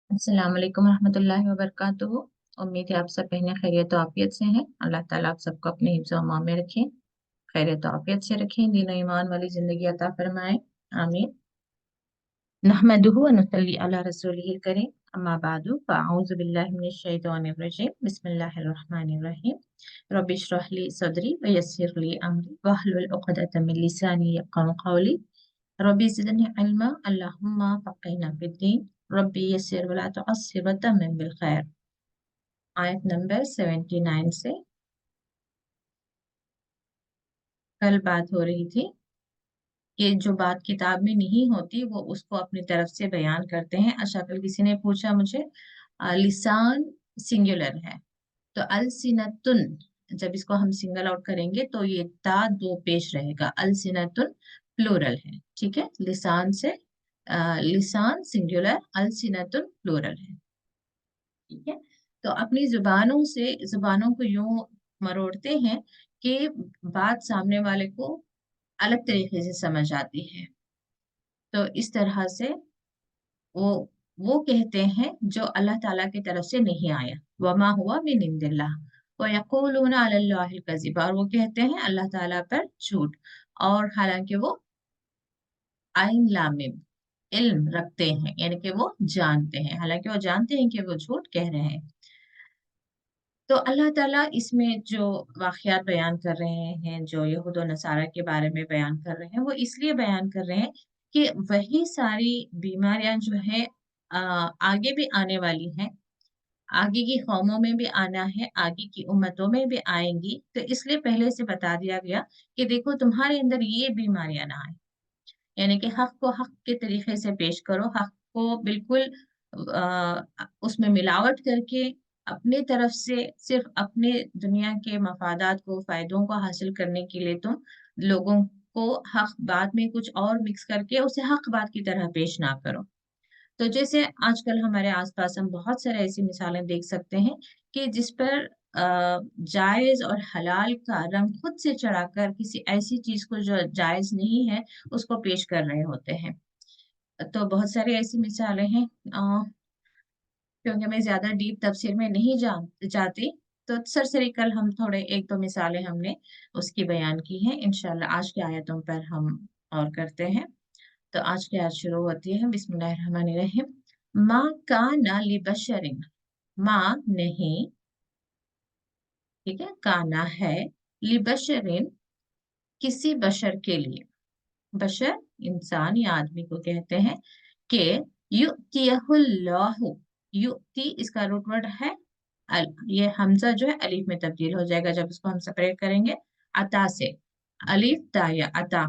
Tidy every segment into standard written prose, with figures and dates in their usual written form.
अस्सलाम वालेकुम रहमतुल्लाहि व बरकातुहू। उम्मीद है आप सब पहले खैरियत और आफियत से हैं। अल्लाह ताला आप सबको अपने हिफ्ज़ व अमान में रखें, खैरियत और आफियत से रखें, दीन और ईमान वाली जिंदगी अता फरमाए। आमीन। नहमदुहु व नुसल्ली अला रसूलिहिल करीम। अम्मा बादु फ़अऊज़ु बिल्लाहि मिनश शैतानिर रजीम। बिस्मिल्लाहिर रहमानिर रहीम। रब्बि इश्रह ली सदरी व यस्सिर ली अमरी वहलुल उक़दतम मिन लिसानी यफ़क़हू क़ौली। रब्बी ज़िदनी इल्मा अल्लाहुम्मा फ़क़्हिना फ़िद्दीन। रब्बी यस्सिर वला तुअस्सिर व तम्मिम बिल खैर। आयत नंबर 79 से कल बात हो रही थी कि जो बात किताब में नहीं होती वो उसको अपनी तरफ से बयान करते हैं। अच्छा, कल किसी ने पूछा मुझे, लिसान सिंगुलर है तो अलसिनतुन, जब इसको हम सिंगल आउट करेंगे तो ये ता दो पेश रहेगा। अलसिनतुन प्लूरल है, ठीक है। लिसान से लिसान सिंगुलर, अलसिनतुन प्लूरल है, ठीक है। तो अपनी जुबानों से जुबानों को यूं मरोड़ते हैं कि बात सामने वाले को अलग तरीके से समझ आती है। तो इस तरह से वो वो कहते हैं जो अल्लाह ताला की तरफ से नहीं आया। वमा हुआ मिन इंदिल्लाह व यक़ूलूना अलल्लाहिल कज़िब, और वो कहते हैं अल्लाह ताला पर झूठ, और हालांकि वो आइन लामिम इल्म रखते हैं, यानी कि वो जानते हैं, हालांकि वो जानते हैं कि वो झूठ कह रहे हैं। तो अल्लाह ताला इसमें जो वाक़यात बयान कर रहे हैं, जो यहूद और नसारा के बारे में बयान कर रहे हैं, वो इसलिए बयान कर रहे हैं कि वही सारी बीमारियां जो है आगे भी आने वाली हैं, आगे की कौमों में भी आना है, आगे की उम्मतों में भी आएंगी। तो इसलिए पहले से बता दिया गया कि देखो तुम्हारे अंदर ये बीमारियां ना आए, यानी कि हक को हक के तरीके से पेश करो, हक को बिल्कुल उसमें मिलावट करके अपने तरफ से सिर्फ अपने दुनिया के मफादात को, फायदों को हासिल करने के लिए तुम लोगों को हक बात में कुछ और मिक्स करके उसे हक बात की तरह पेश ना करो। तो जैसे आजकल हमारे आसपास हम बहुत सारे ऐसी मिसालें देख सकते हैं कि जिस पर जायज और हलाल का रंग खुद से चढ़ाकर किसी ऐसी चीज को जो जायज नहीं है उसको पेश कर रहे होते हैं। तो बहुत सारी ऐसी मिसालें हैं। क्योंकि मैं ज्यादा डीप तफसीर में नहीं जाती, तो सरसरी कल हम थोड़े एक दो मिसालें हमने उसकी बयान की हैं। इंशाल्लाह आज की आयतों पर हम और करते हैं। तो आज की आयत शुरू होती है, बिस्मिल्लाहिर्रहमानिर्रहीम। माँ काना लिबशरिन, माँ नहीं, ठीक है, काना है, लिबशरिन किसी बशर के लिए, बशर इंसान या आदमी को कहते हैं, कि युतियहुल्लाहु, युति इसका रूट वर्ड है ये हमजा जो है अलीफ में तब्दील हो जाएगा जब इसको हम सेपरेट करेंगे अता से। अलीफ ता या अता,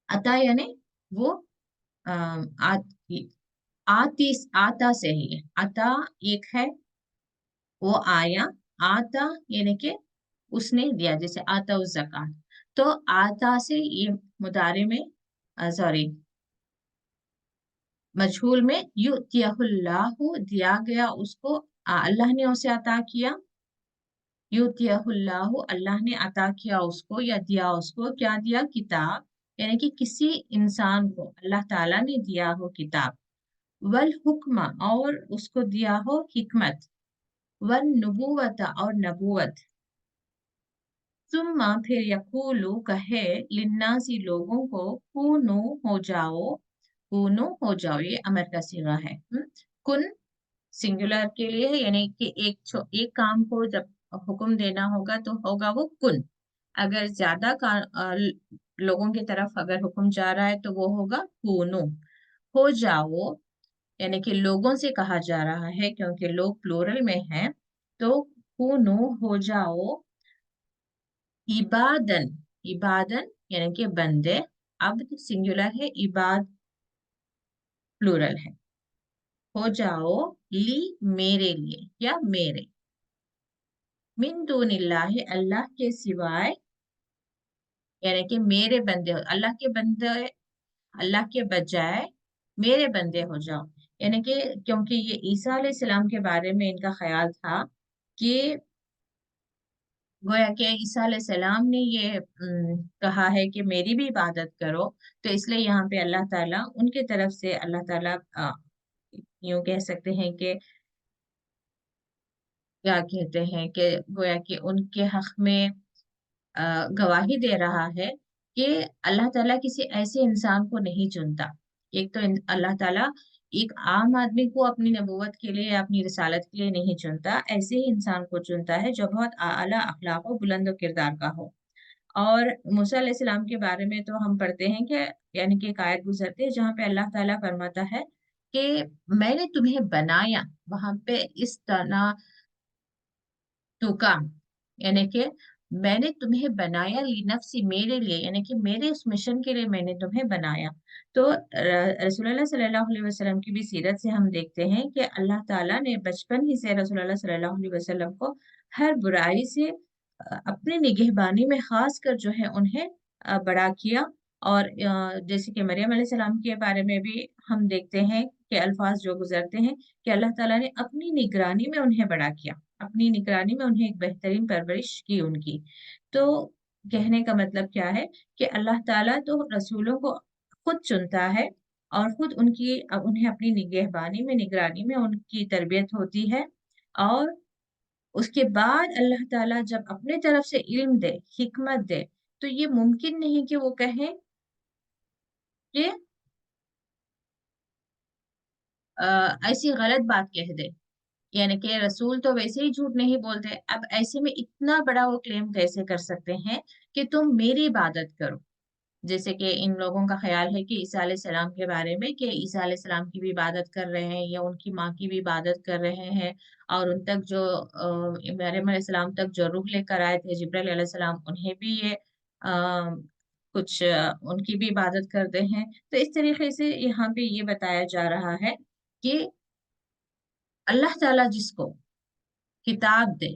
अता यानी वो आ, आ, आती, आता से ही है। अता एक है, वो आया, आता यानी कि उसने दिया, जैसे आता उस ज़कात। तो आता से ये मुदारे में, सॉरी, मजहूल में युतियहुल्लाहु दिया गया उसको, अल्लाह ने उसे अता किया। युतियहुल्लाहु अल्लाह ने अता किया उसको या दिया उसको, क्या दिया? किताब, यानी कि किसी इंसान को अल्लाह ताला ने दिया हो किताब। वल हुक्मा, और उसको दिया हो हिकमत। वल नबूवत, और नबूवत। सुम्मा, फिर यकूलू कहे, लिन्नासी लोगों को, कूनू हो जाओ, कूनू हो जाओ, ये अमर का सीगा है। कुन सिंगुलर के लिए है, यानी कि एक काम को जब हुक्म देना होगा तो होगा वो कुन। अगर ज्यादा लोगों की तरफ अगर हुक्म जा रहा है तो वो होगा कूनू, हो जाओ, यानी कि लोगों से कहा जा रहा है क्योंकि लोग प्लूरल में हैं। तो कूनू हो जाओ, इबादन, इबादन यानी कि बंदे, अब्द सिंगुलर है, इबाद प्लूरल है। हो जाओ ली, मेरे लिए या मेरे, मिन दूनिल्लाहि अल्लाह के सिवाय, यानी कि मेरे बंदे हो, अल्लाह के बंदे, अल्लाह के बजाय मेरे बंदे हो जाओ। यानी कि क्योंकि ये ईसा अलैहिस्सलाम के बारे में इनका ख्याल था कि गोया कि ईसा अलैहिस्सलाम ने ये कहा है कि मेरी भी इबादत करो, तो इसलिए यहाँ पे अल्लाह ताला उनके तरफ से, अल्लाह ताला यूं कह सकते हैं कि क्या कहते हैं कि गोया कि उनके हक में गवाही दे रहा है कि अल्लाह ताला किसी ऐसे इंसान को नहीं चुनता। एक तो अल्लाह ताला एक आम आदमी को अपनी नबूवत के लिए या अपनी रिसालत के लिए नहीं चुनता, ऐसे ही इंसान को चुनता है जो बहुत आला अखलाक हो, बुलंद किरदार का हो। और मूसा अलैहिस्सलाम के बारे में तो हम पढ़ते हैं कि यानी कि एक आयत गुजरती है जहाँ पे अल्लाह ताला फरमाता है कि मैंने तुम्हें बनाया, वहां पे इस तरह टू कम, यानी कि मैंने तुम्हें बनाया लिनफ्सी, मेरे लिए, यानी कि मेरे उस मिशन के लिए मैंने तुम्हें बनाया। तो रसूलुल्लाह सल्लल्लाहु अलैहि वसल्लम की भी सीरत से हम देखते हैं कि अल्लाह ताला ने बचपन ही से रसूलुल्लाह सल्लल्लाहु अलैहि वसल्लम को हर बुराई से अपने निगहबानी में खास कर जो है उन्हें बड़ा किया। और जैसे कि मरियम अलैहि सलाम के बारे में भी हम देखते हैं कि अल्फाज जो गुजरते हैं कि अल्लाह ताला ने अपनी निगरानी में उन्हें बड़ा किया, अपनी निगरानी में उन्हें एक बेहतरीन परवरिश की उनकी। तो कहने का मतलब क्या है कि अल्लाह ताला तो रसूलों को खुद चुनता है और खुद उन्हें अपनी निगहबानी में, निगरानी में उनकी तरबियत होती है। और उसके बाद अल्लाह ताला जब अपने तरफ से इल्म दे, हिकमत दे, तो ये मुमकिन नहीं कि वो कहें कि ऐसी गलत बात कह दे। यानी कि रसूल तो वैसे ही झूठ नहीं बोलते, अब ऐसे में इतना बड़ा वो क्लेम कैसे कर सकते हैं कि तुम मेरी इबादत करो। जैसे कि इन लोगों का ख्याल है कि ईसा अलैहिस्सलाम के बारे में कि ईसा अलैहिस्सलाम की भी इबादत कर रहे हैं या उनकी माँ की भी इबादत कर रहे हैं। और उन तक जो मरियम अलैहिस्सलाम तक जो रूह लेकर आए थे जिब्राइल अलैहिस्सलाम, उन्हें भी ये कुछ उनकी भी इबादत करते हैं। तो इस तरीके से यहाँ पे ये बताया जा रहा है कि अल्लाह ताला जिसको किताब दे,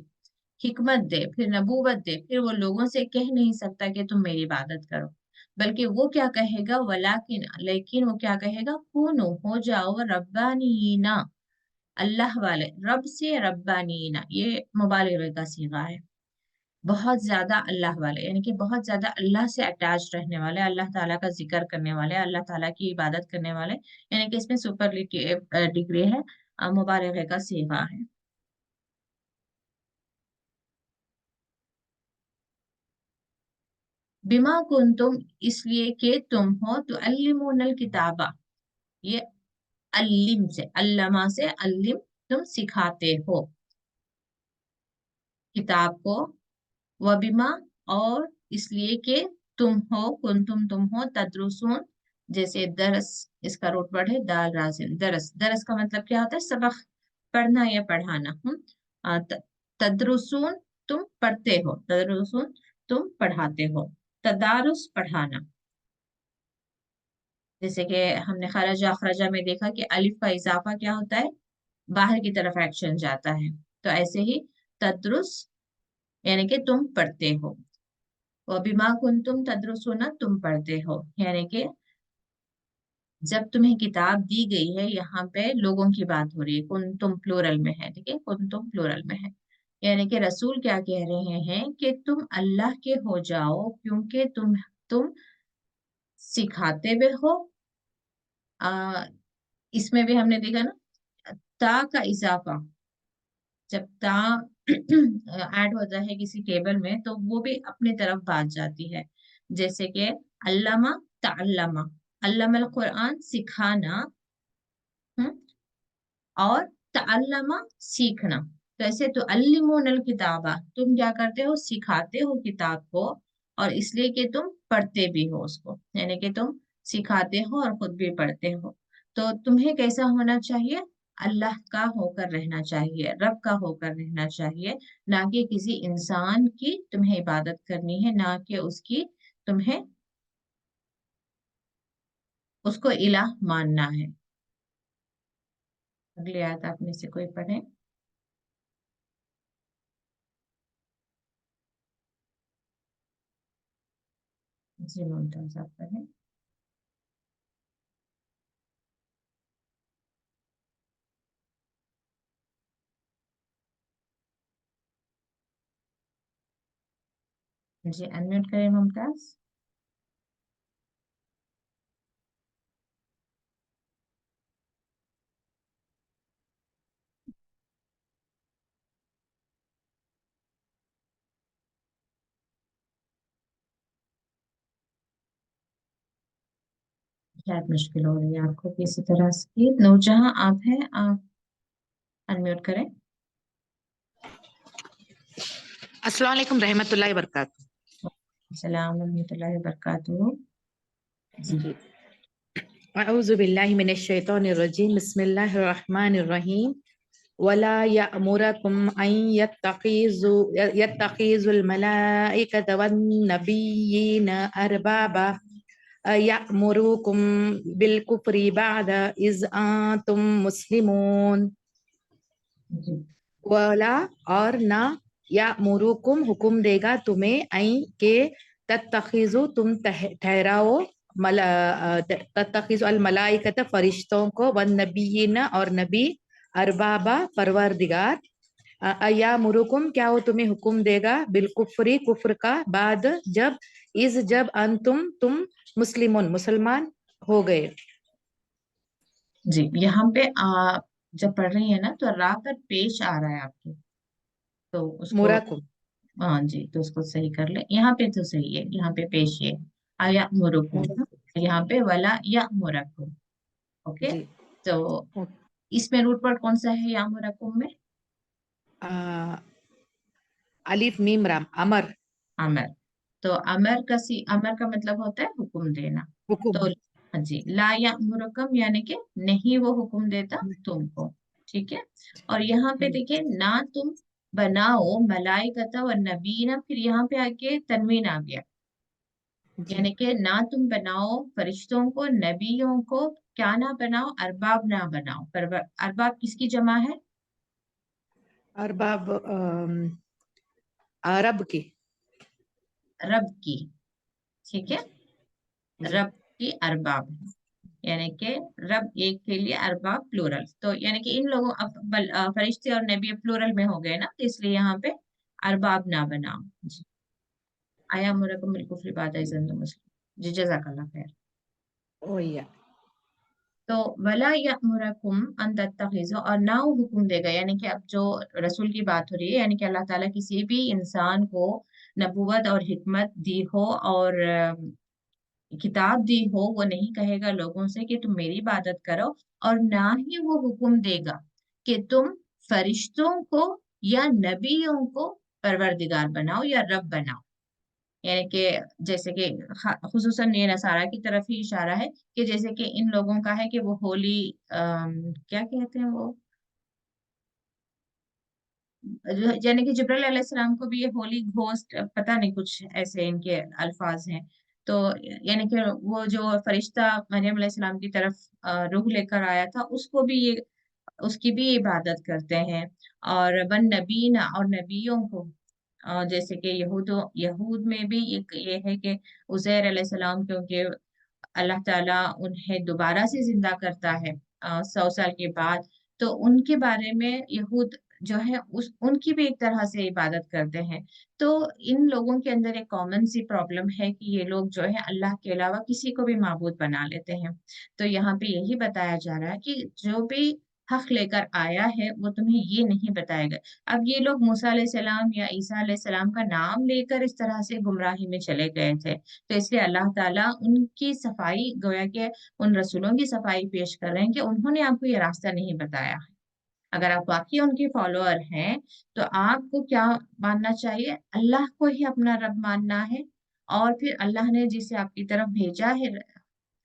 हिकमत दे, फिर नबूवत दे, फिर वो लोगों से कह नहीं सकता कि तुम मेरी इबादत करो, बल्कि वो क्या कहेगा, वलाकिन, लेकिन वो क्या कहेगा, कूनू, हो जाओ रब्बानीना, अल्लाह वाले, रब से रब्बानीना, ये मुबालिगे का सीगा है। बहुत ज्यादा अल्लाह वाले, यानी कि बहुत ज्यादा अल्लाह से अटैच रहने वाले, अल्लाह ताला का जिक्र करने वाले, अल्लाह ताला की इबादत करने वाले, यानी कि इसमें सुपरलेटिव डिग्री है, मुबालिगे का सीगा है। बिमा कुंतुम, इसलिए कि तुम हो तो अल्लिमुनल किताबा, ये अल्लिम से, अल्लमा से अल्लिम, तुम सिखाते हो किताब को। वबिमा, और इसलिए कि तुम हो, कुंतुम तुम हो, तदरुसून, जैसे दरस, इसका रूट वर्ड है दाल राजिन, दरस, दरस का मतलब क्या होता है, सबक, पढ़ना या पढ़ाना। तदरुसून, तुम पढ़ते हो, तदरुसून, तुम पढ़ाते हो, तदारुस, पढ़ाना। जैसे कि हमने खरजा अखरजा में देखा कि अलिफ का इजाफा क्या होता है, बाहर की तरफ एक्शन जाता है। तो ऐसे ही तदरुस, यानी कि तुम पढ़ते हो। वो बिमा कुंतुम तदरुसूना, तुम पढ़ते हो, यानी कि जब तुम्हें किताब दी गई है, यहाँ पे लोगों की बात हो रही है, कुंतुम प्लूरल में है, ठीक है, कुंतुम प्लूरल में है। यानी कि रसूल क्या कह रहे हैं कि तुम अल्लाह के हो जाओ, क्योंकि तुम सिखाते भी हो। आ, इसमें भी हमने देखा ना, ता का इजाफा, जब ता ऐड होता है किसी टेबल में तो वो भी अपनी तरफ बात जाती है। जैसे कि अल्लामा, ताल्लमा, अल्लामल कुरान, सिखाना, हम्म, और ताल्लमा, सीखना। तो ऐसे तो अल्लिमूनल किताबा, तुम क्या करते हो, सिखाते हो किताब को, और इसलिए कि तुम पढ़ते भी हो उसको, यानी कि तुम सिखाते हो और खुद भी पढ़ते हो। तो तुम्हें कैसा होना चाहिए, अल्लाह का होकर रहना चाहिए, रब का होकर रहना चाहिए, ना कि किसी इंसान की तुम्हें इबादत करनी है, ना कि उसकी, तुम्हें उसको इलाह मानना है। अगली आयत आप में से कोई पढ़े। जी मुमताज, आप पढ़े। जी अनम्यूट करें मुमताज। शायद मुश्किल हो रही है आपको किसी तरह से। नूरजहां आप हैं, आप अनम्यूट करें। अस्सलाम वालेकुम रहमतुल्लाहि वबरकातुहू। अस्सलाम वरहमतुल्लाहि वबरकातुहू। जी जी, अऊज़ु बिल्लाहि मिनश शैतानिर रजीम, बिस्मिल्लाहिर रहमानिर रहीम। वला यअमुरकुम अन यत्तखिज़ुल मलाइकता वन नबिय्यीना अरबाबा यअमुरुकुम बिल कुफ्रि बअद इज़ अंतुम मुस्लिमून। जी वला और ना, या मुरुकुम हुक्म देगा तुम्हें, आई के तत्तखिजु तुम ठहराओ, तत्तखिजु अल मलाइकत फरिश्तों को, वन नबीन और नबी, अरबाबा परवरदिगार। या मुरुकुम क्या वो तुम्हें हुक्म देगा, बिल कुफ्री कुफ्र का, बाद जब, इज जब, तुम मुस्लिमों मुसलमान हो गए। जी यहाँ पे आप जब पढ़ रही है ना तो रा पर पेश आ रहा है आपके, तो उसको, मुराकुम। हाँ जी, तो उसको सही कर ले। यहाँ पे तो सही है, यहाँ पे पेश है आया मुरुकुम, यहाँ पे वला या मुरकुम। ओके, जी। तो इसमें रूट वर्ड कौन सा है या मुरकुम में? अलिफ मीम राम, अमर। अमर। तो अमर का मतलब होता है हुक्म देना। तो हुकुम। हाँ जी, ला या मुरकम यानी कि नहीं वो हुक्म देता तुमको। ठीक है। और यहाँ पे देखिए, ना तुम बनाओ मलाइकता व नबीना, फिर यहाँ पे आके तनवीन आ गया, जी। यानी कि ना तुम बनाओ फरिश्तों को, नबियों को, क्या ना बनाओ, अरबाब ना बनाओ। अरबाब किसकी जमा है? अरबाब अरब की। रब की। ठीक है, जी। रब की अरबाब है, यानी कि रब एक के लिए, अरबाब प्लूरल। तो यानी कि इन लोगों, फरिश्ते और नबी प्लूरल में हो गए ना, तो इसलिए यहाँ पे अरबाब ना बनाओ। जी, आया मुरकम बिल कुफ्री बाद मुस्लिम। जी जज़ाकल्लाह खैर। ओ या। तो वला यअमुरकुम अन तत्तखिज़ु, और ना वो हुक्म देगा, यानी कि अब जो रसूल की बात हो रही है, यानी कि अल्लाह ताला किसी भी इंसान को नबूवत और हिकमत दी हो और किताब दी हो, वो नहीं कहेगा लोगों से कि तुम मेरी इबादत करो, और ना ही वो हुक्म देगा कि तुम फरिश्तों को या नबियों को परवरदिगार बनाओ या रब बनाओ। यानी कि जैसे कि खुसूसन ये नसारा की तरफ ही इशारा है, कि जैसे कि इन लोगों का है कि वो होली, क्या कहते हैं वो, यानी कि जिब्राइल अलैहिस्सलाम को भी ये होली घोस्ट, पता नहीं कुछ ऐसे इनके अल्फाज हैं। तो यानी कि वो जो फरिश्ता मरियम अलैहिस्सलाम की तरफ रूह लेकर आया था, उसको भी ये, उसकी भी इबादत करते हैं। और वन नबीना, और नबियों को, जैसे कि यहूद में भी एक ये है कि उज़ैर अलैहिस्सलाम, क्योंकि अल्लाह ताला उन्हें दोबारा से जिंदा करता है 100 साल के बाद, तो उनके बारे में यहूद जो है उस उनकी भी एक तरह से इबादत करते हैं। तो इन लोगों के अंदर एक कॉमन सी प्रॉब्लम है कि ये लोग जो है अल्लाह के अलावा किसी को भी माबूद बना लेते हैं। तो यहाँ पे यही बताया जा रहा है कि जो भी हक लेकर आया है वो तुम्हें ये नहीं बताएगा। अब ये लोग मूसा अलैहिस्सलाम या ईसा अलैहिस्सलाम का नाम लेकर इस तरह से गुमराही में चले गए थे, तो इसलिए अल्लाह ताला उनकी सफाई, गोया के उन रसूलों की सफाई पेश कर रहे हैं कि उन्होंने आपको ये रास्ता नहीं बताया है। अगर आप वाकई उनके फॉलोअर हैं, तो आपको क्या मानना चाहिए? अल्लाह को ही अपना रब मानना है, और फिर अल्लाह ने जिसे आपकी तरफ भेजा है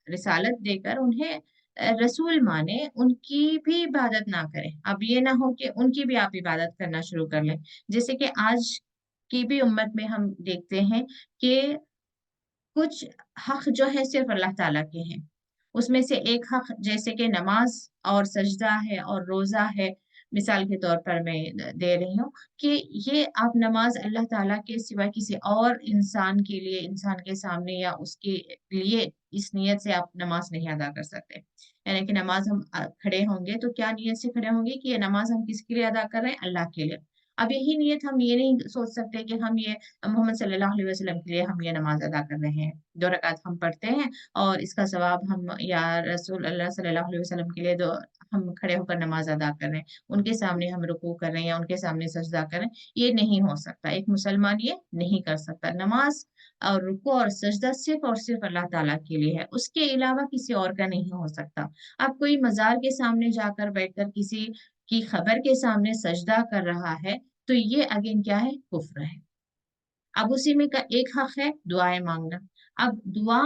रिसालत देकर, उन्हें रसूल माने, उनकी भी इबादत ना करें। अब ये ना हो कि उनकी भी आप इबादत करना शुरू कर लें। जैसे कि आज की भी उम्मत में हम देखते हैं कि कुछ हक जो है सिर्फ अल्लाह ताला के हैं। उसमें से एक हक जैसे कि नमाज और सजदा है और रोजा है, मिसाल के तौर पर मैं दे रही हूँ कि ये आप नमाज अल्लाह ताला के सिवा किसी और इंसान के लिए, इंसान के सामने या उसके लिए इस नियत से आप नमाज नहीं अदा कर सकते। यानी कि नमाज हम खड़े होंगे तो क्या नियत से खड़े होंगे कि ये नमाज हम किसके लिए अदा कर रहे हैं? अल्लाह के लिए। अब यही नियत हम ये नहीं सोच सकते कि हम ये मोहम्मद सल्लल्लाहु अलैहि वसल्लम के लिए हम ये नमाज अदा कर रहे हैं, 2 रकात हम पढ़ते हैं और इसका सवाब हम या रसूल अल्लाह सल्लल्लाहु अलैहि वसल्लम के लिए दो हम खड़े होकर नमाज अदा कर रहे हैं, उनके सामने हम रुकू कर रहे हैं या उनके सामने सजदा कर रहे हैं, ये नहीं हो सकता। एक मुसलमान ये नहीं कर सकता। नमाज और रुकू और सजदा सिर्फ और सिर्फ अल्लाह ताला के लिए है, उसके अलावा किसी और का नहीं हो सकता। आप कोई मजार के सामने जाकर बैठकर किसी की खबर के सामने सजदा कर रहा है, तो ये अगेन क्या है? कुफ्र है। अब उसी में का एक हक है दुआएं मांगना। अब दुआ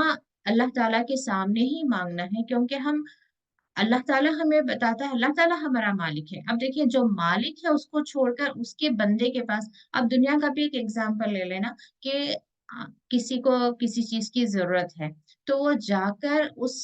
अल्लाह ताला के सामने ही मांगना है, क्योंकि हम अल्लाह ताला हमें बताता है, अल्लाह ताला हमारा मालिक है। अब देखिए, जो मालिक है उसको छोड़कर उसके बंदे के पास, अब दुनिया का भी एक एग्जांपल ले लेना कि किसी को किसी चीज की जरूरत है, तो वो जाकर उस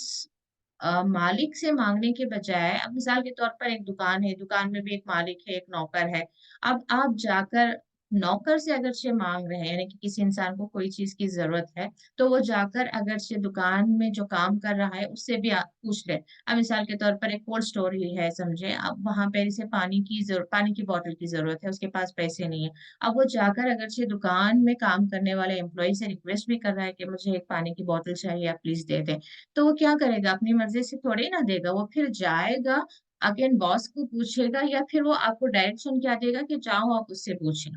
मालिक से मांगने के बजाय, अब मिसाल के तौर पर एक दुकान है, दुकान में भी एक मालिक है, एक नौकर है। अब आप जाकर नौकर से अगरचे मांग रहे हैं, यानी कि किसी इंसान को कोई चीज की जरूरत है, तो वो जाकर अगरचे दुकान में जो काम कर रहा है उससे भी आप पूछ ले। अब मिसाल के तौर पर एक कोल्ड स्टोर ही है समझे, अब वहां पर इसे पानी की बोतल की जरूरत है, उसके पास पैसे नहीं है। अब वो जाकर अगरचे दुकान में काम करने वाले एम्प्लॉय से रिक्वेस्ट भी कर रहा है कि मुझे एक पानी की बोतल चाहिए, आप प्लीज दे दें, तो वो क्या करेगा? अपनी मर्जी से थोड़ी ना देगा, वो फिर जाएगा अगेन बॉस को पूछेगा, या फिर वो आपको डायरेक्शन क्या देगा कि जाओ आप उससे पूछें।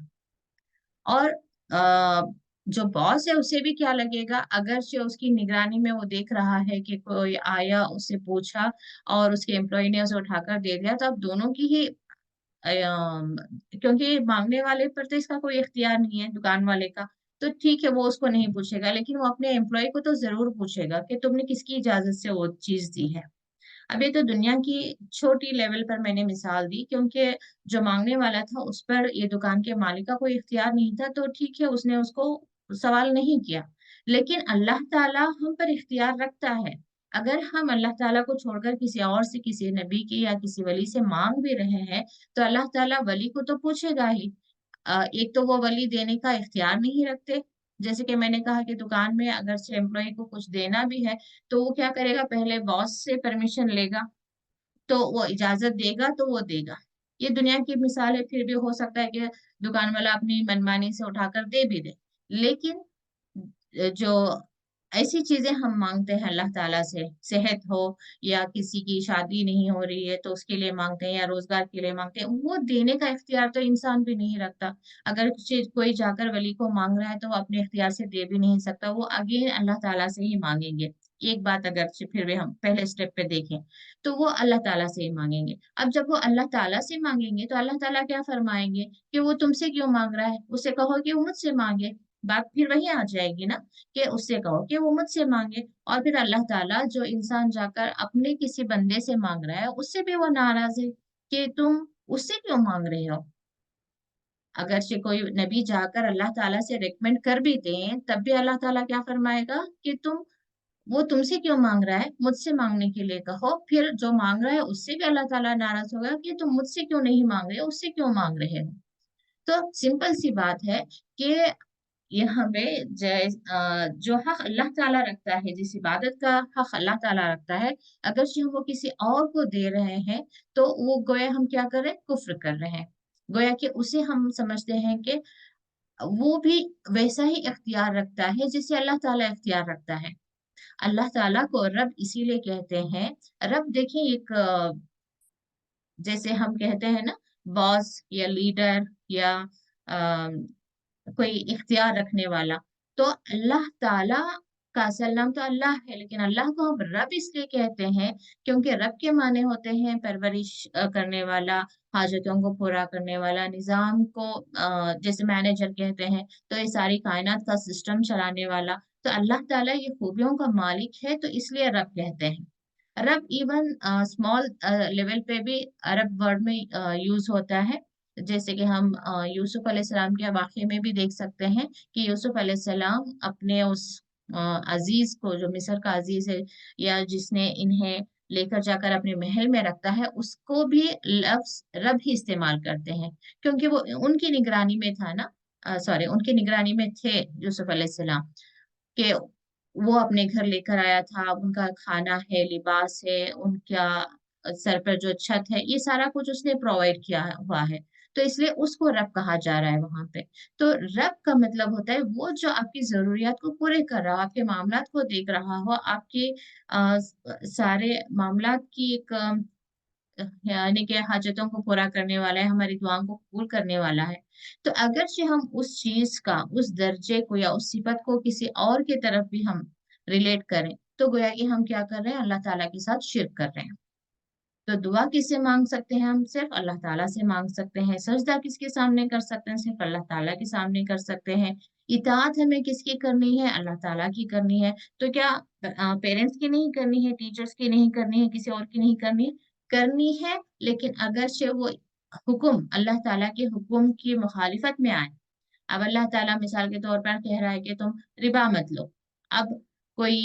और जो बॉस है उसे भी क्या लगेगा, अगर से उसकी निगरानी में वो देख रहा है कि कोई आया उससे पूछा और उसके एम्प्लॉय ने उसे उठाकर दे दिया, तो अब दोनों की ही क्योंकि मांगने वाले पर तो इसका कोई इख्तियार नहीं है, दुकान वाले का, तो ठीक है वो उसको नहीं पूछेगा, लेकिन वो अपने एम्प्लॉय को तो जरूर पूछेगा कि तुमने किसकी इजाजत से वो चीज दी है। अब ये तो दुनिया की छोटी लेवल पर मैंने मिसाल दी, क्योंकि जो मांगने वाला था उस पर ये दुकान के मालिक का कोई इख्तियार नहीं था, तो ठीक है उसने उसको सवाल नहीं किया। लेकिन अल्लाह ताला हम पर इख्तियार रखता है। अगर हम अल्लाह ताला को छोड़कर किसी और से, किसी नबी की या किसी वली से मांग भी रहे हैं, तो अल्लाह ताला वली को तो पूछेगा ही। एक तो वो वली देने का इख्तियार नहीं रखते, जैसे कि मैंने कहा कि दुकान में अगर से एम्प्लॉय को कुछ देना भी है, तो वो क्या करेगा? पहले बॉस से परमिशन लेगा, तो वो इजाजत देगा तो वो देगा। ये दुनिया की मिसाल है, फिर भी हो सकता है कि दुकान वाला अपनी मनमानी से उठाकर दे भी दे। लेकिन जो ऐसी चीजें हम मांगते हैं अल्लाह ताला से, सेहत हो या किसी की शादी नहीं हो रही है तो उसके लिए मांगते हैं, या रोजगार के लिए मांगते हैं, वो देने का इख्तियार तो इंसान भी नहीं रखता। अगर कोई जाकर वली को मांग रहा है तो वो अपने इख्तियार से दे भी नहीं सकता, वो अगेन अल्लाह ताला से ही मांगेंगे। एक बात अगर फिर भी हम पहले स्टेप पे देखें, तो वो अल्लाह ताला से ही मांगेंगे। अब जब वो अल्लाह ताला से मांगेंगे तो अल्लाह ताला क्या फरमाएंगे कि वो तुमसे क्यों मांग रहा है, उसे कहो कि वो मुझसे मांगे। बात फिर वही आ जाएगी ना, कि उससे कहो कि वो मुझसे मांगे। और फिर अल्लाह ताला, जो इंसान जाकर अपने किसी बंदे से मांग रहा है उससे भी वो नाराज है कि तुम उससे क्यों मांग रहे हो। अगर से कोई नबी जाकर अल्लाह ताला से रिकमेंड कर भी दें, तब भी अल्लाह ताला क्या फरमाएगा कि वो तुमसे क्यों मांग रहा है, मुझसे मांगने के लिए कहो। फिर जो मांग रहा है उससे भी अल्लाह ताला नाराज होगा कि तुम मुझसे क्यों नहीं मांग रहे हो, उससे क्यों मांग रहे हो। तो सिंपल सी बात है कि ये हमें जो हक अल्लाह ताला रखता है, जिस इबादत का हक अल्लाह ताला रखता है, अगर जो हम वो किसी और को दे रहे हैं, तो वो गोया हम क्या कर रहे हैं? कुफ्र कर रहे हैं। गोया कि उसे हम समझते हैं कि वो भी वैसा ही इख्तियार रखता है जैसे अल्लाह ताला इख्तियार रखता है। अल्लाह ताला को रब इसीलिए कहते हैं। रब देखें, एक जैसे हम कहते हैं ना, बॉस या लीडर या कोई इख्तियार रखने वाला, तो अल्लाह ताला का असल नाम तो अल्लाह है, लेकिन अल्लाह को हम रब इसलिए कहते हैं क्योंकि रब के माने होते हैं परवरिश करने वाला, हाजतों को पूरा करने वाला, निजाम को जैसे मैनेजर कहते हैं, तो ये सारी कायनात का सिस्टम चलाने वाला। तो अल्लाह ताला ये खूबियों का मालिक है, तो इसलिए रब कहते हैं। अरब इवन स्मॉल लेवल पे भी अरब वर्ड में यूज होता है। जैसे कि हम यूसुफ अलैहिस्सलाम के वाक़े में भी देख सकते हैं कि यूसुफ अलैहिस्सलाम अपने उस अजीज को, जो मिस्र का अजीज है या जिसने इन्हें लेकर जाकर अपने महल में रखता है, उसको भी लफ्ज रब ही इस्तेमाल करते हैं, क्योंकि वो उनकी निगरानी में था ना, सॉरी उनकी निगरानी में थे यूसुफ अलैहिस्सलाम, कि वो अपने घर लेकर आया था, उनका खाना है, लिबास है, उनका सर पर जो छत है, ये सारा कुछ उसने प्रोवाइड किया हुआ है। तो इसलिए उसको रब कहा जा रहा है वहां पे। तो रब का मतलब होता है वो जो आपकी जरूरियात को पूरे कर रहा हो, आपके मामलात को देख रहा हो, आपके सारे मामलात की एक यानी कि हाजतों को पूरा करने वाला है, हमारी दुआओं को कबूल करने वाला है। तो अगरचे हम उस चीज का, उस दर्जे को या उस सिफत को किसी और की तरफ भी हम रिलेट करें, तो गोया कि हम क्या कर रहे हैं, अल्लाह ताला के साथ शिर्क कर रहे हैं। तो दुआ किससे मांग सकते हैं, हम सिर्फ अल्लाह ताला से मांग सकते हैं। सजदा किसके सामने कर सकते हैं, सिर्फ अल्लाह ताला के सामने कर सकते हैं। इताअत हमें किसकी करनी है, अल्लाह ताला की करनी है। तो क्या पेरेंट्स की नहीं करनी है, टीचर्स की नहीं करनी है, किसी और की नहीं करनी है? करनी है, लेकिन अगर से वो हुक्म अल्लाह ताला के हुक्म की मुखालिफत में आए। अब अल्लाह ताला मिसाल के तौर पर कह रहा है कि तुम रिबा मत लो। अब कोई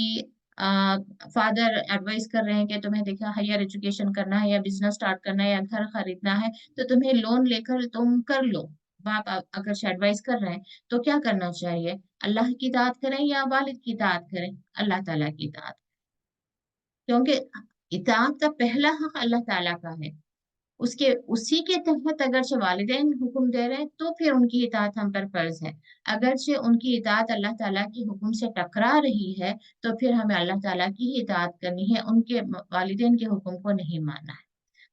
फादर एडवाइस कर रहे हैं कि तुम्हें देखा हायर एजुकेशन करना है या बिजनेस स्टार्ट करना है या घर खरीदना है, तो तुम्हें लोन लेकर तुम कर लो। बाप अगर एडवाइस कर रहे हैं, तो क्या करना चाहिए, अल्लाह की इताअत करें या वालिद की इताअत करें, अल्लाह ताला की इताअत। क्योंकि इताअत का पहला हक अल्लाह ताला का है। उसके उसी के तहत अगरचे वालिदैन हुक्म दे रहे हैं, तो फिर उनकी इताअत हम पर फर्ज है। अगरचे उनकी इताअत अल्लाह ताला की हुक्म से टकरा रही है, तो फिर हमें अल्लाह ताला की ही इताअत करनी है, उनके वालिदैन के हुक्म को नहीं मानना है।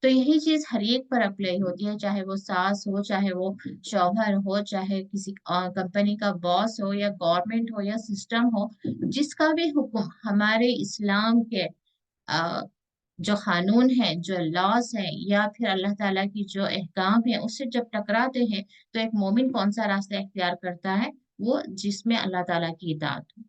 तो यही चीज हर एक पर अप्लाई होती है, चाहे वो सास हो, चाहे वो शौहर हो, चाहे किसी कंपनी का बॉस हो या गवर्नमेंट हो या सिस्टम हो। जिसका भी हुक्म हमारे इस्लाम के जो कानून है, जो लॉज है, या फिर अल्लाह ताला की जो अहकाम है, उससे जब टकराते हैं, तो एक मोमिन कौन सा रास्ता इख्तियार करता है, वो जिसमें अल्लाह ताला की इताअत हो,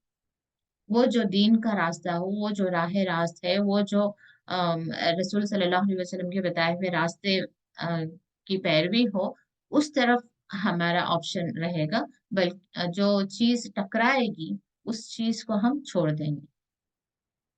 वो जो दीन का रास्ता हो, वो जो राह रास्त है, वो जो रसूल सल्लल्लाहु अलैहि वसल्लम के बताए हुए रास्ते की पैरवी हो, उस तरफ हमारा ऑप्शन रहेगा। बल्कि जो चीज टकराएगी, उस चीज को हम छोड़ देंगे।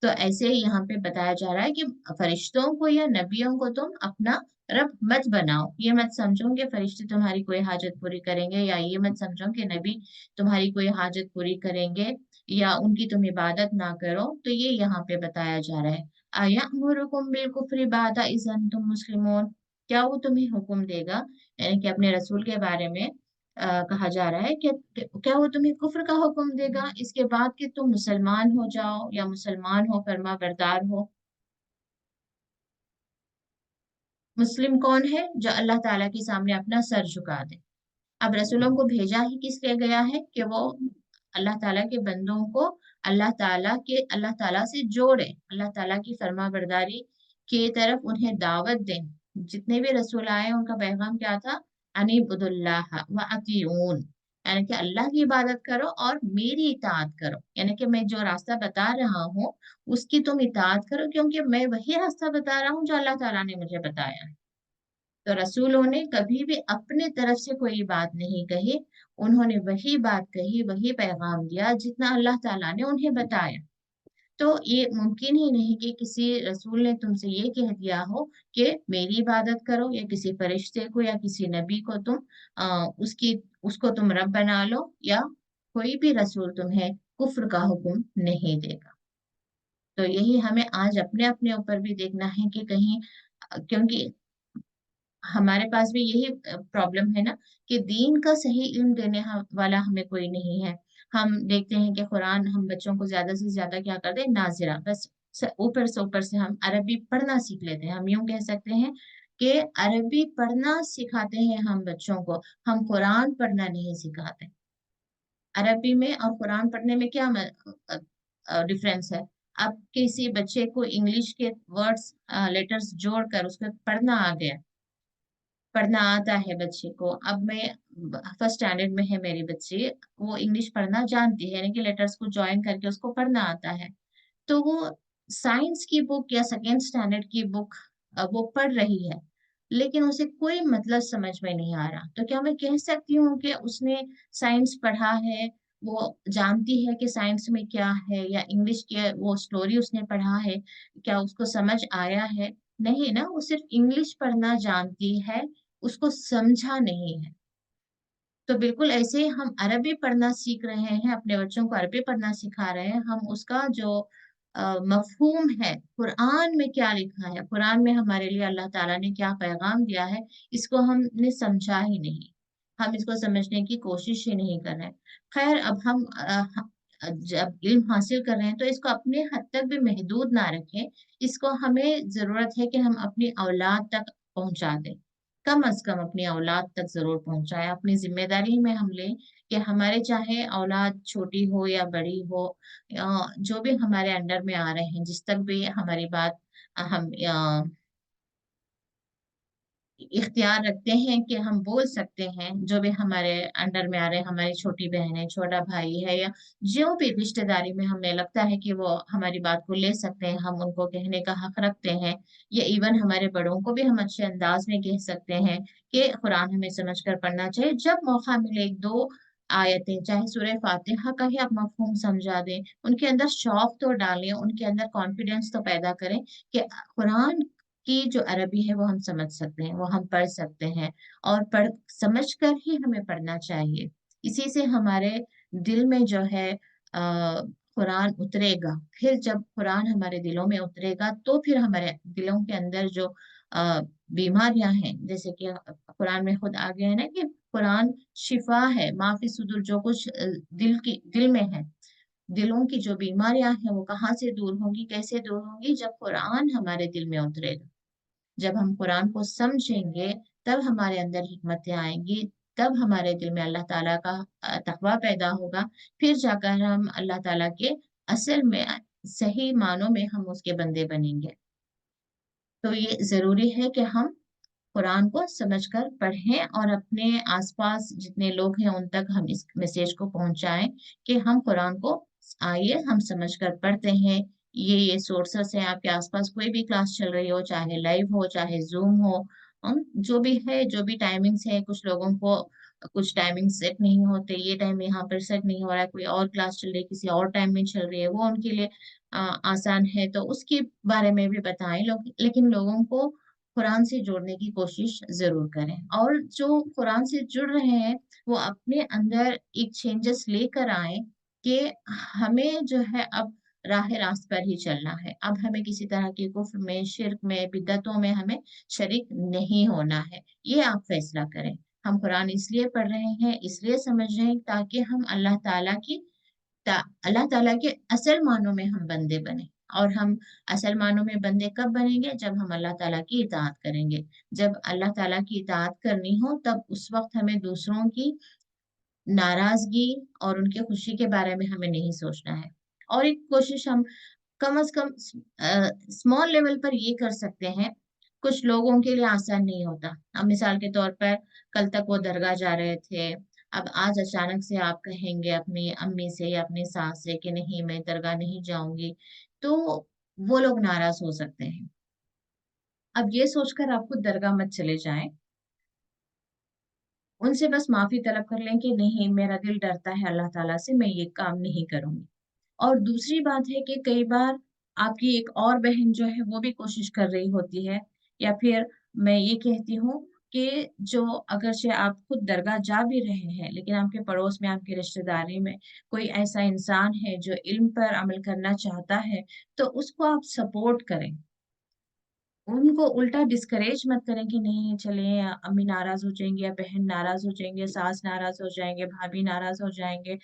तो ऐसे ही यहाँ पे बताया जा रहा है कि फरिश्तों को या नबियों को तुम अपना रब मत बनाओ। ये मत समझो कि फरिश्ते तुम्हारी कोई हाजत पूरी करेंगे, या ये मत समझो कि नबी तुम्हारी कोई हाजत पूरी करेंगे, या उनकी तुम इबादत ना करो। तो ये यहाँ पे बताया जा रहा है। अयअमुरुकुम बिल कुफ्रि बादा इज़ अंतुम मुस्लिमून, क्या वो तुम्हें हुक्म देगा, यानी कि अपने रसूल के बारे में कहा जा रहा है कि क्या वो तुम्हें कुफ्र का हुक्म देगा इसके बाद कि तुम मुसलमान हो जाओ, या मुसलमान हो, फर्मा बरदार हो। मुस्लिम कौन है, जो अल्लाह ताला के सामने अपना सर झुका दे। अब रसूलों को भेजा ही किस लिए गया है, कि वो अल्लाह ताला के बंदों को अल्लाह ताला से जोड़े, अल्लाह ताला की फर्मा बरदारी की तरफ उन्हें दावत दें। जितने भी रसूल आए, उनका पैगाम क्या था, अनीबुदुल्लाह व अतीऊन, यानी कि अल्लाह की इबादत करो और मेरी इताअत करो। यानी कि मैं जो रास्ता बता रहा हूँ, उसकी तुम इताअत करो, क्योंकि मैं वही रास्ता बता रहा हूँ जो अल्लाह ताला ने मुझे बताया है। तो रसूलों ने कभी भी अपने तरफ से कोई बात नहीं कही। उन्होंने वही बात कही, वही पैगाम दिया जितना अल्लाह ताला ने उन्हें बताया। तो ये मुमकिन ही नहीं कि किसी रसूल ने तुमसे ये कह दिया हो कि मेरी इबादत करो, या किसी फरिश्ते को या किसी नबी को तुम उसको तुम रब बना लो, या कोई भी रसूल तुम्हें कुफ्र का हुक्म नहीं देगा। तो यही हमें आज अपने अपने ऊपर भी देखना है कि कहीं क्योंकि हमारे पास भी यही प्रॉब्लम है ना, कि दीन का सही इल्म देने वाला हमें कोई नहीं है। हम देखते हैं कि कुरान हम बच्चों को ज्यादा से ज्यादा क्या करते हैं, नाजिरा बस, ऊपर से हम अरबी पढ़ना सीख लेते हैं। हम यूं कह सकते हैं कि अरबी पढ़ना सिखाते हैं हम बच्चों को, हम कुरान पढ़ना नहीं सिखाते। अरबी में और कुरान पढ़ने में क्या डिफरेंस है। अब किसी बच्चे को इंग्लिश के वर्ड्स लेटर्स जोड़कर उसमें पढ़ना आ गया, पढ़ना आता है बच्चे को। अब मैं फर्स्ट स्टैंडर्ड में है मेरी बच्ची, वो इंग्लिश पढ़ना जानती है, यानी कि लेटर्स को ज्वाइन करके उसको पढ़ना आता है। तो वो साइंस की बुक या सेकेंड स्टैंडर्ड की बुक वो पढ़ रही है, लेकिन उसे कोई मतलब समझ में नहीं आ रहा। तो क्या मैं कह सकती हूँ कि उसने साइंस पढ़ा है, वो जानती है कि साइंस में क्या है, या इंग्लिश के वो स्टोरी उसने पढ़ा है, क्या उसको समझ आया है? नहीं ना, वो सिर्फ इंग्लिश पढ़ना जानती है, उसको समझा नहीं है। तो बिल्कुल ऐसे ही हम अरबी पढ़ना सीख रहे हैं, अपने बच्चों को अरबी पढ़ना सिखा रहे हैं, हम उसका जो मफहूम है, कुरान में क्या लिखा है, कुरान में हमारे लिए अल्लाह ताला ने क्या पैगाम दिया है, इसको हमने समझा ही नहीं। हम इसको समझने की कोशिश ही नहीं कर रहे। खैर, अब हम जब इल्म हासिल कर रहे हैं तो इसको अपने हद तक भी महदूद ना रखें। इसको हमें जरूरत है कि हम अपनी औलाद तक पहुंचा दें, कम अज कम अपनी औलाद तक जरूर पहुंचाएं। अपनी जिम्मेदारी में हम लें कि हमारे चाहे औलाद छोटी हो या बड़ी हो, जो भी हमारे अंडर में आ रहे हैं, जिस तक भी हमारी बात हम इख्तियार रखते हैं कि हम बोल सकते हैं, जो भी हमारे अंडर में आ रहे हैं, हमारी छोटी बहन है, छोटा भाई है, या जो भी रिश्तेदारी में हमें लगता है कि वो हमारी बात को ले सकते हैं, हम उनको कहने का हक रखते हैं। या इवन हमारे बड़ों को भी हम अच्छे अंदाज में कह सकते हैं कि कुरान हमें समझ कर पढ़ना चाहिए। जब मौका मिले एक दो आयतें, चाहे सूरह फातिहा का ही आप मफहूम समझा दें, उनके अंदर शौक तो डालें, उनके अंदर कॉन्फिडेंस तो पैदा करें कि कुरान की जो अरबी है वो हम समझ सकते हैं, वो हम पढ़ सकते हैं, और पढ़ समझ कर ही हमें पढ़ना चाहिए। इसी से हमारे दिल में जो है कुरान उतरेगा। फिर जब कुरान हमारे दिलों में उतरेगा तो फिर हमारे दिलों के अंदर जो बीमारियां हैं, जैसे कि कुरान में खुद आ गया है ना कि कुरान शिफा है, माफी सुदूर, जो कुछ दिल में है, दिलों की जो बीमारियां हैं वो कहाँ से दूर होंगी, कैसे दूर होंगी? जब कुरान हमारे दिल में उतरेगा, जब हम कुरान को समझेंगे, तब हमारे अंदर हिकमतें आएंगी, तब हमारे दिल में अल्लाह ताला का तकवा पैदा होगा। फिर जाकर हम अल्लाह ताला के असल में सही मानों में हम उसके बंदे बनेंगे। तो ये जरूरी है कि हम कुरान को समझकर पढ़ें और अपने आसपास जितने लोग हैं उन तक हम इस मैसेज को पहुंचाएं कि हम कुरान को, आइए हम समझकर पढ़ते हैं। ये सोर्सेस हैं, आपके आसपास कोई भी क्लास चल रही हो, चाहे लाइव हो चाहे जूम हो, जो भी है, जो भी टाइमिंग्स है, कुछ लोगों को कुछ टाइमिंग सेट नहीं होते, ये टाइम यहाँ पर सेट नहीं हो रहा है, कोई और क्लास चल रही है, किसी और टाइम में चल रही है, वो उनके लिए आसान है, तो उसके बारे में भी बताएं लोग। लेकिन लोगों को कुरान से जोड़ने की कोशिश जरूर करें, और जो कुरान से जुड़ रहे हैं वो अपने अंदर एक चेंजेस लेकर आए कि हमें जो है अब राह रास्त पर ही चलना है, अब हमें किसी तरह के कुफ्र में, शिर्क में, बिद्दतों में हमें शरीक नहीं होना है। ये आप फैसला करें। हम कुरान इसलिए पढ़ रहे हैं, इसलिए समझ रहे हैं, ताकि हम अल्लाह ताला के असल मानों में हम बंदे बने। और हम असल मानों में बंदे कब बनेंगे? जब हम अल्लाह ताला की इताअत करेंगे। जब अल्लाह ताला की इताअत करनी हो तब उस वक्त हमें दूसरों की नाराजगी और उनकी खुशी के बारे में हमें नहीं सोचना है। और एक कोशिश हम कम से कम स्मॉल लेवल पर ये कर सकते हैं। कुछ लोगों के लिए आसान नहीं होता। अब मिसाल के तौर पर कल तक वो दरगाह जा रहे थे, अब आज अचानक से आप कहेंगे अपनी अम्मी से या अपनी सास से कि नहीं मैं दरगाह नहीं जाऊंगी, तो वो लोग नाराज हो सकते हैं। अब ये सोचकर आप खुद दरगाह मत चले जाएं, उनसे बस माफी तलब कर लें कि नहीं मेरा दिल डरता है अल्लाह ताला से, मैं ये काम नहीं करूंगी। और दूसरी बात है कि कई बार आपकी एक और बहन जो है वो भी कोशिश कर रही होती है, या फिर मैं ये कहती हूँ कि जो अगर से आप खुद दरगाह जा भी रहे हैं लेकिन आपके पड़ोस में, आपकी रिश्तेदारी में कोई ऐसा इंसान है जो इल्म पर अमल करना चाहता है, तो उसको आप सपोर्ट करें। उनको उल्टा डिस्करेज मत करें कि नहीं चले, अम्मी नाराज हो जाएंगे या बहन नाराज हो जाएंगे, सास नाराज हो जाएंगे, भाभी नाराज हो जाएंगे,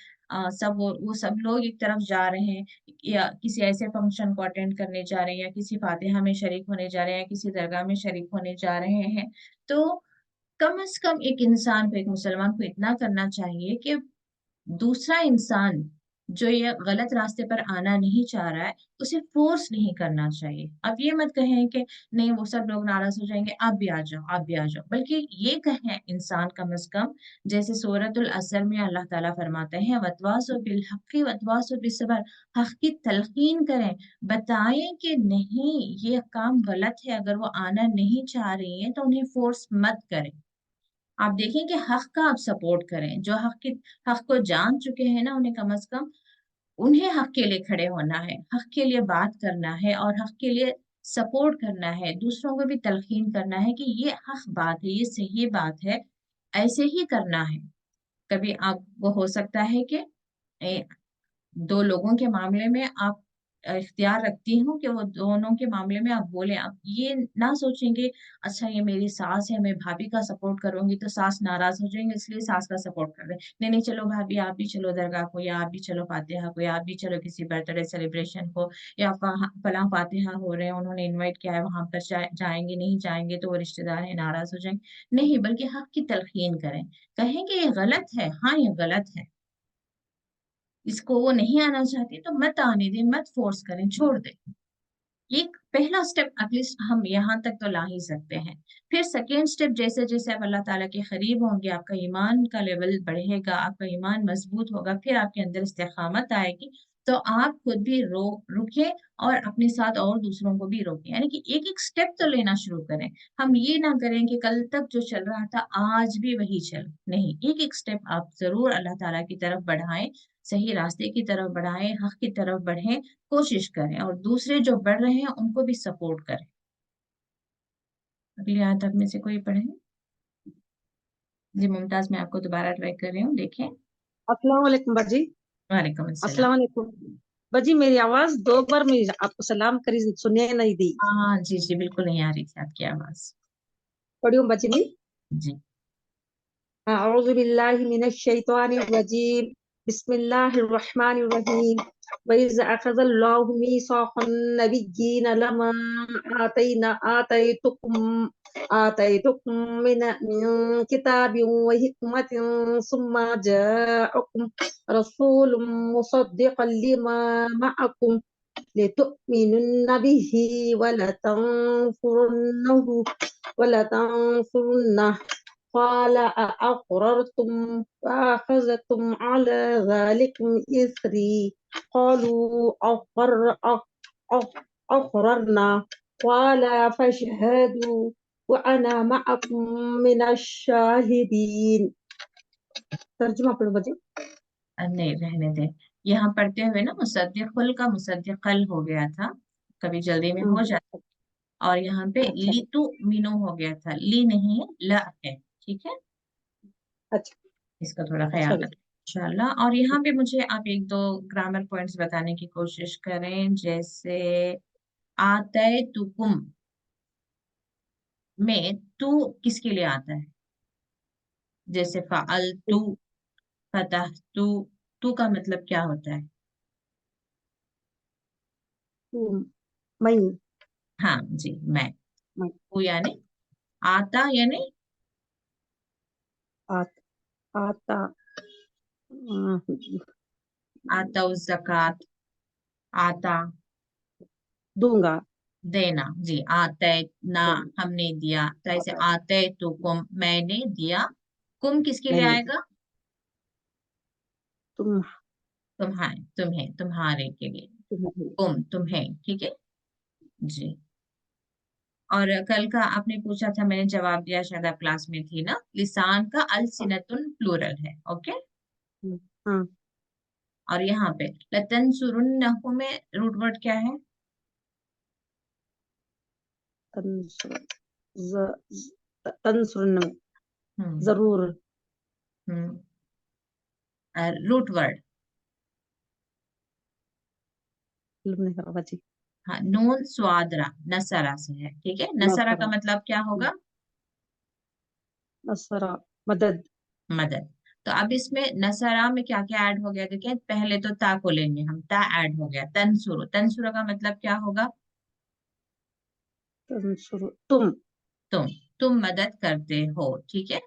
सब वो सब लोग एक तरफ जा रहे हैं, या किसी ऐसे फंक्शन को अटेंड करने जा रहे हैं, या किसी फातिहा में शरीक होने जा रहे हैं, या किसी दरगाह में शरीक होने जा रहे हैं। तो कम से कम एक इंसान को, एक मुसलमान को इतना करना चाहिए कि दूसरा इंसान जो ये गलत रास्ते पर आना नहीं चाह रहा है उसे फोर्स नहीं करना चाहिए। अब ये मत कहें कि नहीं वो सब लोग नाराज हो जाएंगे, आप भी आ जाओ, आप भी आ जाओ, बल्कि ये कहें इंसान कम से कम, जैसे सूरतुल असर में अल्लाह ताला फरमाते हैं वतवासो बिल हक़्क़ि वतवासो बिस्सब्र, हक की तलकीन करें, बताएं कि नहीं ये काम गलत है, अगर वो आना नहीं चाह रही है तो उन्हें फोर्स मत करें। आप देखें कि हक का आप सपोर्ट करें, जो हक को जान चुके हैं ना, उन्हें कम से कम उन्हें हक के लिए खड़े होना है, हक के लिए बात करना है, और हक के लिए सपोर्ट करना है, दूसरों को भी तलकीन करना है कि ये हक बात है, ये सही बात है, ऐसे ही करना है। कभी आप वो हो सकता है कि ए, दो लोगों के मामले में आप इख्तियार रखती हूँ कि वो दोनों के मामले में आप बोलें। आप ये ना सोचेंगे अच्छा ये मेरी सास है, मैं भाभी का सपोर्ट करूंगी तो सास नाराज हो जाएंगे इसलिए सास का सपोर्ट कर रहे हैं। नहीं नहीं, चलो भाभी आप भी चलो दरगाह को, या आप भी चलो फातिहा को, या आप भी चलो किसी बर्थडे सेलिब्रेशन को, या फलां फातिहा हो रहे हैं उन्होंने इनवाइट किया है वहां पर जाएंगे, नहीं जाएंगे तो वो रिश्तेदार है नाराज हो जाएंगे। नहीं, बल्कि हक की तलकीन करें, कहेंगे ये गलत है, हाँ ये गलत है, इसको वो नहीं आना चाहती तो मत आने दें, मत फोर्स करें, छोड़ दें। ये पहला स्टेप एटलीस्ट हम यहाँ तक तो ला ही सकते हैं। फिर सेकेंड स्टेप, जैसे जैसे आप अल्लाह ताला के करीब होंगे, आपका ईमान का लेवल बढ़ेगा, आपका ईमान मजबूत होगा, फिर आपके अंदर इस्तिकामत आएगी, तो आप खुद भी रुके और अपने साथ और दूसरों को भी रोकें। यानी कि एक एक स्टेप तो लेना शुरू करें। हम ये ना करें कि कल तक जो चल रहा था आज भी वही चल, नहीं, एक एक स्टेप आप जरूर अल्लाह ताला की तरफ बढ़ाएं, सही रास्ते की तरफ बढ़ाएं, हक की तरफ बढ़ें, कोशिश करें, और दूसरे जो बढ़ रहे हैं उनको भी सपोर्ट करें। अगली आयत आप में से कोई पढ़े? जी मुमताज, मैं आपको दोबारा ट्राई कर रही हूँ, देखें। अस्सलाम वालेकुम बाजी। वालेकुम अस्सलाम। अस्सलाम वालेकुम बाजी, मेरी आवाज 2 बार मैं आपको सलाम करी, सुनिए नहीं दी। हाँ जी जी, बिल्कुल नहीं आ रही थी आपकी आवाज। पढ़ी हूँ बाजी नहीं। जी। अऊज़ु बिल्लाहि मिनश शैतानिर रजीम। बिस्मिल्लाहिर रहमानिर रहीम। व इज़ अख़ज़ल्लाहु मीसाक़न नबिय्यीन लमा आतैतुकुम मिन किताबिन व हिकमतिन सुम्मा जाअकुम रसूलुम मुसद्दिक़न लिमा मअकुम लितु'मिनुन्न बिही ولتنصرنه قال أأقررتم وأخذتم على ذلكم إثري قالوا أقررنا قال فاشهدوا وأنا معكم من الشاهدين. तर्जुमा पढ़ो बच्चे। नहीं, रहने दें। यहाँ पढ़ते हुए ना मुसद्दिकुल का मुसद्दिकल हो गया था, कभी जल्दी में हो जाता, और यहाँ पे अच्छा लीतु मीनो हो गया था, ली नहीं है ला है। ठीक है, अच्छा इसका थोड़ा अच्छा ख्याल रखें इंशाल्लाह। और यहाँ पे मुझे आप एक दो ग्रामर पॉइंट्स बताने की कोशिश करें, जैसे आतै तुकुम में तू किसके लिए आता है? जैसे फाअल तू, फतह तू का मतलब क्या होता है? मैं हाँ जी, मैं। मैं तू यानी आता, यानी आत- आता आता ज़कात, आता दूंगा देना, जी आते ना, हमने दिया, तो ऐसे आते तो कुम मैंने दिया, कुम किसके लिए मैंने आएगा? तुम तुम्हारे, तुम्हें, तुम्हारे के लिए, तुम्हें कुम तुम्हें, ठीक है जी। और कल का आपने पूछा था, मैंने जवाब दिया, शायद आप क्लास में थी ना, लिसान का अलसिनतुन प्लूरल है, ओके। हाँ और यहाँ पे लतनसुरुन्नहु में रूट वर्ड क्या है? तंसुर तंसुरन हम्म जरूर हम्म रूट वर्ड, नहीं करा बाजी। हाँ, नून स्वादरा, नसरा से है, ठीक है। नसरा का नसरा मतलब क्या होगा? नसरा मदद मदद। तो अब इसमें नसरा में क्या क्या ऐड हो गया, देखिए पहले तो ता को लेंगे हम, ता ऐड हो गया, तनसुर, तनसुर का मतलब क्या होगा? तंसुर तुम तुम, तुम मदद करते हो, ठीक है।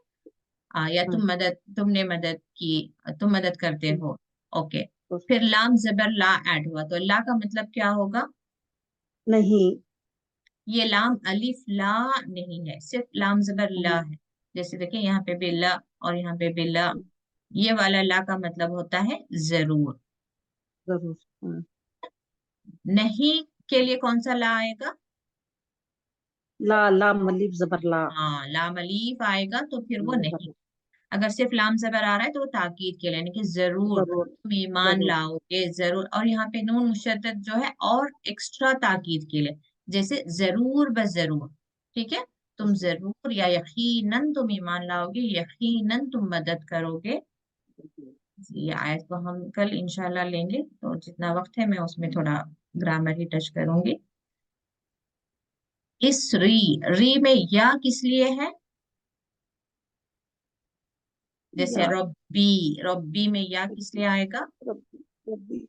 या हाँ, तुम मदद, तुमने मदद की, तुम मदद करते हो, ओके। तो फिर लाम जबर ला ऐड हुआ, तो ला का मतलब क्या होगा? नहीं ये लाम अलिफ ला नहीं है, सिर्फ लाम जबर ला नहीं है। जैसे देखिए यहाँ पे भी ला और यहाँ पे भी ला, ये वाला ला का मतलब होता है जरूर। जरूर हाँ। नहीं के लिए कौन सा ला आएगा? ला लाम मलिफ जबर ला हाँ, लाम अलीफ आएगा तो फिर वो नहीं। जबर अगर सिर्फ लाम जबर आ रहा है तो वो ताकीद के लिए, यानी कि जरूर जरूर तुम ईमान जरूर लाओगे, जरूर। और यहाँ पे नून मुशद्दद जो है और एक्स्ट्रा ताकीद के लिए, जैसे जरूर बस जरूर, ठीक है। तुम जरूर या यकीनन तुम ईमान लाओगे, यकीनन तुम मदद करोगे। ये आयत को हम कल इंशाल्लाह लेंगे, तो जितना वक्त है मैं उसमें थोड़ा ग्रामर ही टच करूंगी। इस री में या किस लिए है? जैसे या रब्बी में या किस लिए आएगा? रब्बी रब्बी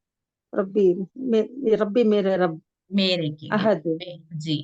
रब्बी रब्बी मेरे रब मेरे के लिए। अहद जी,